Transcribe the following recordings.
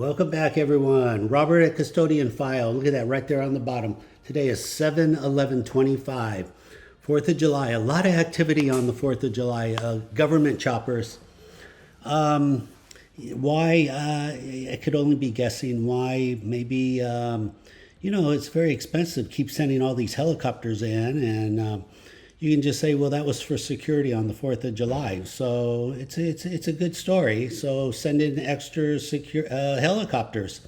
Welcome back, everyone. Robert at Custodian File. Look at that right there on the bottom. Today is 7/11/25, 4th of July. A lot of activity on the 4th of July. Government choppers. Why? I could only be guessing why. Maybe, it's very expensive. Keep sending all these helicopters in, and you can just say, well, that was for security on the 4th of July. So it's a good story. So send in extra secure helicopters.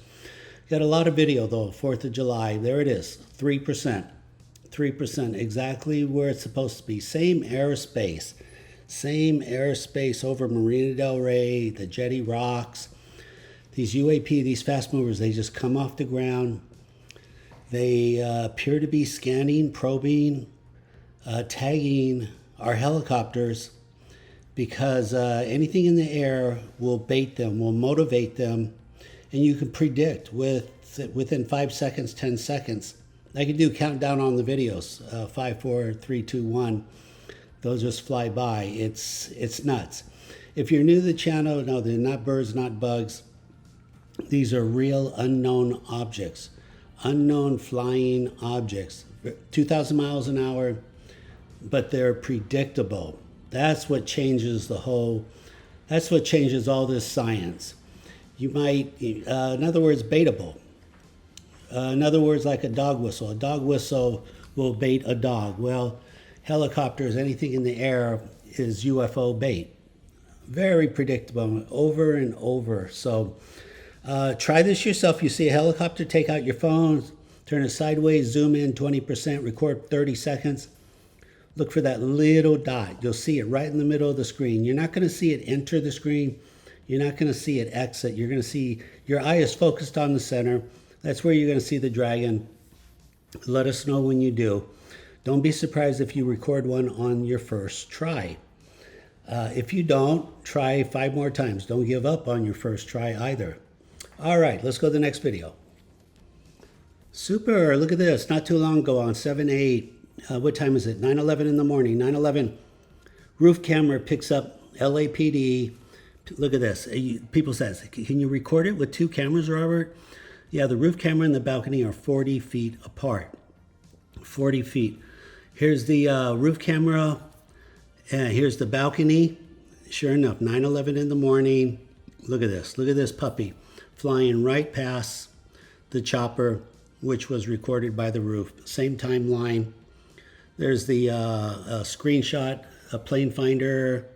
Got a lot of video though. 4th of July. There it is. 3%. 3%. Exactly where it's supposed to be. Same airspace. Same airspace over Marina del Rey, the Jetty Rocks. These UAP, these fast movers, they just come off the ground. They appear to be scanning, probing, tagging our helicopters because anything in the air will bait them, will motivate them, and you can predict within 5 seconds, 10 seconds. I can do countdown on the videos, 5, 4, 3, 2, 1. Those just fly by. It's nuts. If you're new to the channel, no, they're not birds, not bugs. These are real unknown objects, unknown flying objects, 2,000 miles an hour, but they're predictable. That's what changes that's what changes all this science. You might, in other words, baitable. In other words, like a dog whistle. A dog whistle will bait a dog. Well, helicopters, anything in the air is UFO bait. Very predictable, over and over. So try this yourself. You see a helicopter, take out your phone, turn it sideways, zoom in 20%, record 30 seconds. Look for that little dot. You'll see it right in the middle of the screen. You're not going to see it enter the screen. You're not going to see it exit. You're going to see your eye is focused on the center. That's where you're going to see the dragon. Let us know when you do. Don't be surprised if you record one on your first try. If you don't, try 5 more times. Don't give up on your first try either. All right, let's go to the next video. Super, look at this. Not too long ago on 7/8, what time is it? 9/11 in the morning. 9/11, roof camera picks up LAPD. Look at this. People says, can you record it with 2 cameras, Robert? Yeah, the roof camera and the balcony are 40 feet apart. 40 feet. Here's the roof camera, and here's the balcony. Sure enough, 9/11 in the morning. Look at this. Look at this puppy flying right past the chopper, which was recorded by the roof. Same timeline. There's the screenshot, a plane finder.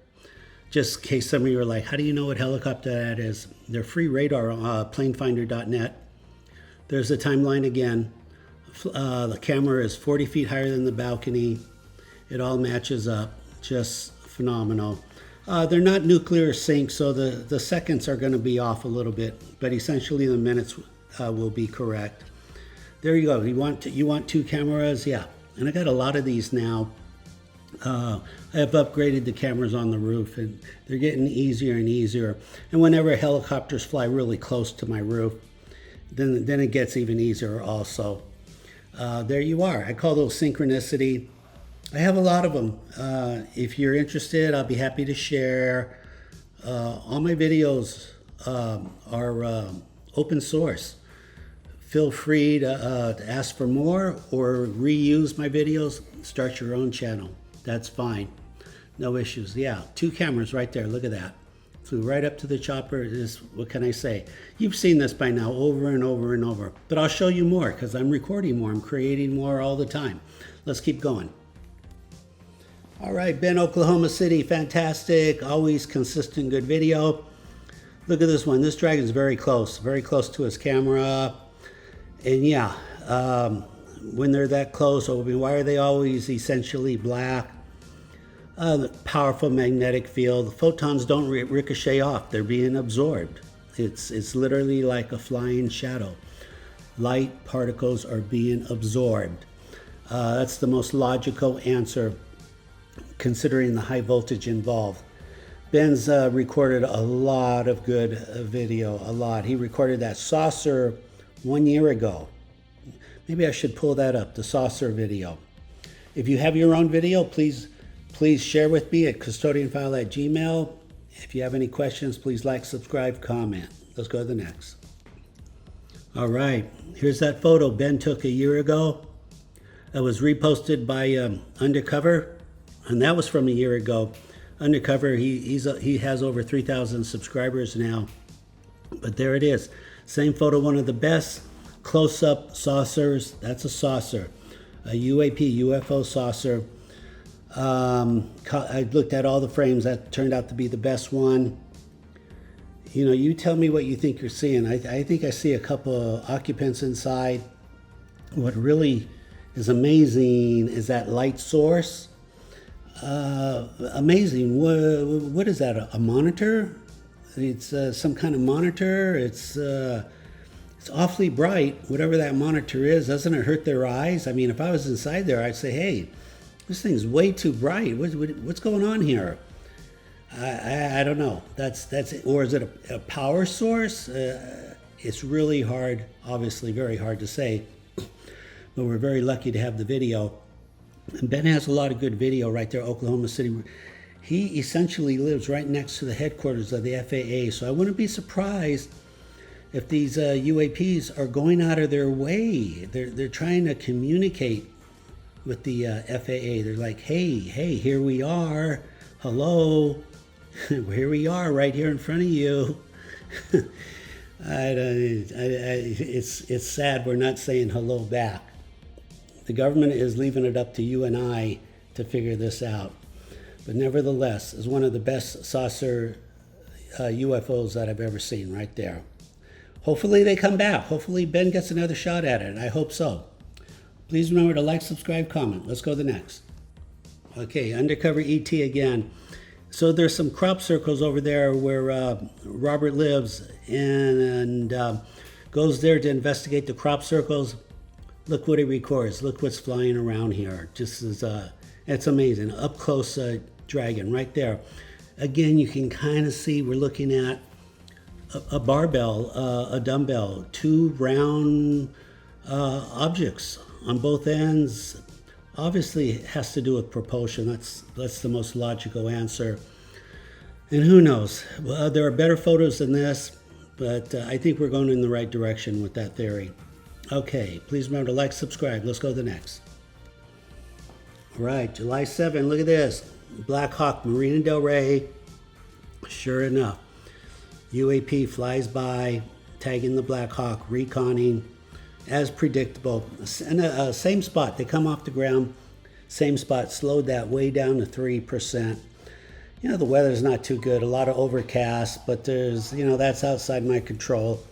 Just in case some of you are like, how do you know what helicopter that is? They're free radar, planefinder.net. There's the timeline again. The camera is 40 feet higher than the balcony. It all matches up. Just phenomenal. They're not nuclear sync, so the seconds are going to be off a little bit, but essentially the minutes will be correct. There you go. You want 2 cameras? Yeah. And I got a lot of these now. I have upgraded the cameras on the roof, and they're getting easier and easier. And whenever helicopters fly really close to my roof, then it gets even easier also. There you are. I call those synchronicity. I have a lot of them. If you're interested, I'll be happy to share. All my videos are open source. Feel free to ask for more or reuse my videos. Start your own channel. That's fine. No issues. Yeah, 2 cameras right there. Look at that. Flew right up to the chopper. What can I say? You've seen this by now over and over and over. But I'll show you more because I'm recording more. I'm creating more all the time. Let's keep going. All right, Ben, Oklahoma City. Fantastic. Always consistent, good video. Look at this one. This dragon's very close to his camera. And yeah, when they're that close, why are they always essentially black? The powerful magnetic field. The photons don't ricochet off. They're being absorbed. It's literally like a flying shadow. Light particles are being absorbed. That's the most logical answer considering the high voltage involved. Ben's recorded a lot of good video, a lot. He recorded that saucer 1 year ago. Maybe I should pull that up, the saucer video. If you have your own video, please share with me at custodianfile@gmail.com. If you have any questions, please like, subscribe, comment. Let's go to the next. All right, here's that photo Ben took a year ago. It was reposted by Undercover, and that was from a year ago. Undercover, he has over 3,000 subscribers now. But there it is. Same photo, one of the best close-up saucers. That's a saucer. A UAP, UFO saucer. I looked at all the frames. That turned out to be the best one. You know, you tell me what you think you're seeing. I think I see a couple of occupants inside. What really is amazing is that light source. Amazing. What is that? A monitor? It's some kind of monitor. It's awfully bright. Whatever that monitor is, doesn't it hurt their eyes? I mean, if I was inside there, I'd say, "Hey, this thing's way too bright. What's going on here?" I don't know. That's or is it a power source? It's really hard, obviously very hard to say. But we're very lucky to have the video. And Ben has a lot of good video right there, Oklahoma City. He essentially lives right next to the headquarters of the FAA, so I wouldn't be surprised if these UAPs are going out of their way. They're trying to communicate with the FAA. They're like, hey, here we are. Hello, here we are, right here in front of you. It's sad we're not saying hello back. The government is leaving it up to you and I to figure this out. But nevertheless, it's one of the best saucer UFOs that I've ever seen right there. Hopefully they come back. Hopefully Ben gets another shot at it. I hope so. Please remember to like, subscribe, comment. Let's go to the next. Okay, Undercover ET again. So there's some crop circles over there where Robert lives and goes there to investigate the crop circles. Look what he records. Look what's flying around here. Just as it's amazing. Up close dragon right there. Again, you can kind of see we're looking at a barbell, a dumbbell, two round objects on both ends. Obviously, it has to do with propulsion. That's the most logical answer. And who knows? Well, there are better photos than this, but I think we're going in the right direction with that theory. Okay, please remember to like, subscribe. Let's go to the next. All right, July 7, look at this. Black Hawk, Marina del Rey. Sure enough, UAP flies by, tagging the Black Hawk, reconning, as predictable. In the same spot, they come off the ground, same spot, slowed that way down to 3%. You know, the weather's not too good, a lot of overcast, but there's, you know, that's outside my control.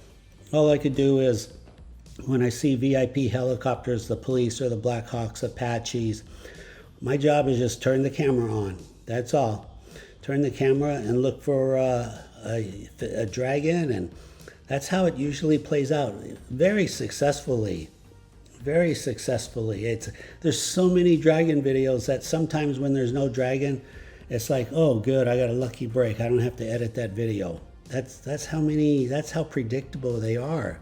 All I could do is, when I see VIP helicopters, the police or the Black Hawks, Apaches, my job is just turn the camera on. That's all. Turn the camera and look for a dragon, and that's how it usually plays out. Very successfully. Very successfully. There's so many dragon videos that sometimes when there's no dragon, it's like, oh good, I got a lucky break. I don't have to edit that video. That's how predictable they are.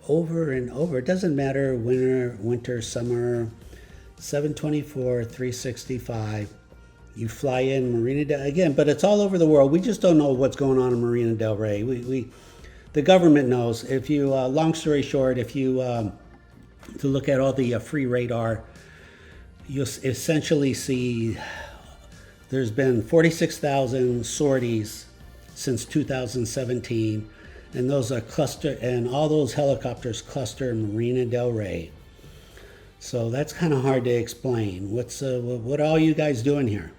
Over and over. It doesn't matter winter, summer, 724, 365. You fly in Marina del again, but it's all over the world. We just don't know what's going on in Marina del Rey. The government knows. If you, long story short, if you to look at all the free radar, you'll essentially see there's been 46,000 sorties since 2017. And those are cluster, and all those helicopters cluster in Marina del Rey. So that's kind of hard to explain. What are all you guys doing here?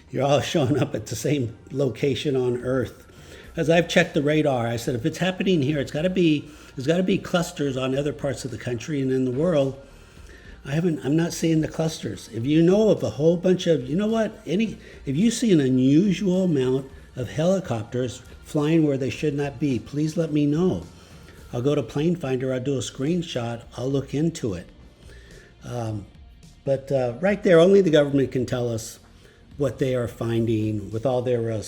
You're all showing up at the same location on Earth. As I've checked the radar, I said if it's happening here, there's got to be clusters on other parts of the country and in the world. I'm not seeing the clusters. If you know of a whole bunch of, you know what? If you see an unusual amount of helicopters flying where they should not be, please let me know. I'll go to Plane Finder, I'll do a screenshot, I'll look into it. But right there, only the government can tell us what they are finding with all their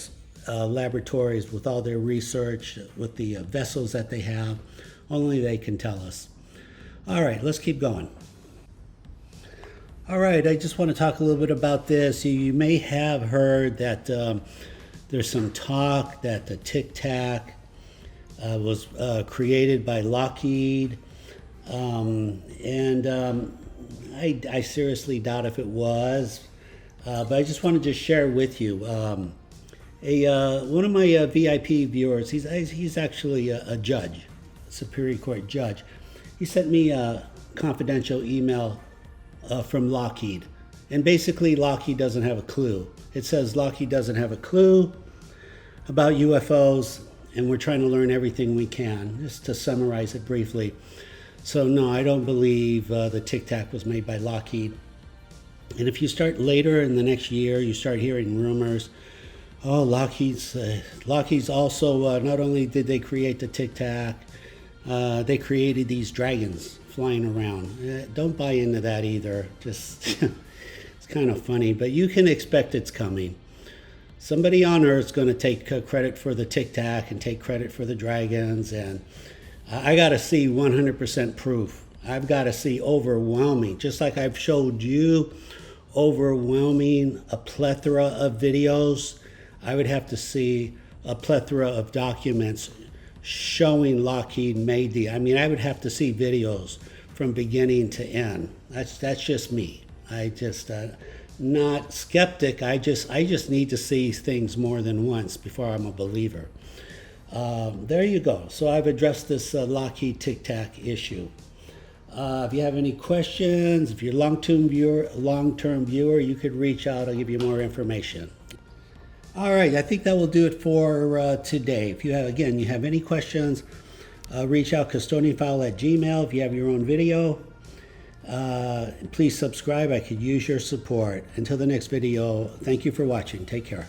laboratories, with all their research, with the vessels that they have. Only they can tell us. All right, let's keep going. All right, I just want to talk a little bit about this. You may have heard that there's some talk that the Tic Tac was created by Lockheed. I seriously doubt if it was. But I just wanted to share with you. One of my VIP viewers, he's actually a judge, a Superior Court judge. He sent me a confidential email from Lockheed. And basically, Lockheed doesn't have a clue. It says Lockheed doesn't have a clue about UFOs, and we're trying to learn everything we can, just to summarize it briefly. So no, I don't believe the Tic Tac was made by Lockheed. And if you start later in the next year, you start hearing rumors, oh, Lockheed's also, not only did they create the Tic Tac, they created these dragons flying around. Don't buy into that either. Just, it's kind of funny, but you can expect it's coming. Somebody on Earth's going to take credit for the Tic Tac and take credit for the dragons, and I got to see 100% proof. I've got to see overwhelming, just like I've showed you, overwhelming, a plethora of videos. I would have to see a plethora of documents showing Lockheed made the, I mean, I would have to see videos from beginning to end. That's just me. I just, not skeptic. I just need to see things more than once before I'm a believer. There you go. So I've addressed this Lockheed Tic Tac issue. If you have any questions, if you're a long-term viewer, you could reach out. I'll give you more information. All right, I think that will do it for today. If you have any questions, reach out, custodianfile@gmail. If you have your own video, please subscribe. I could use your support. Until the next video, thank you for watching. Take care.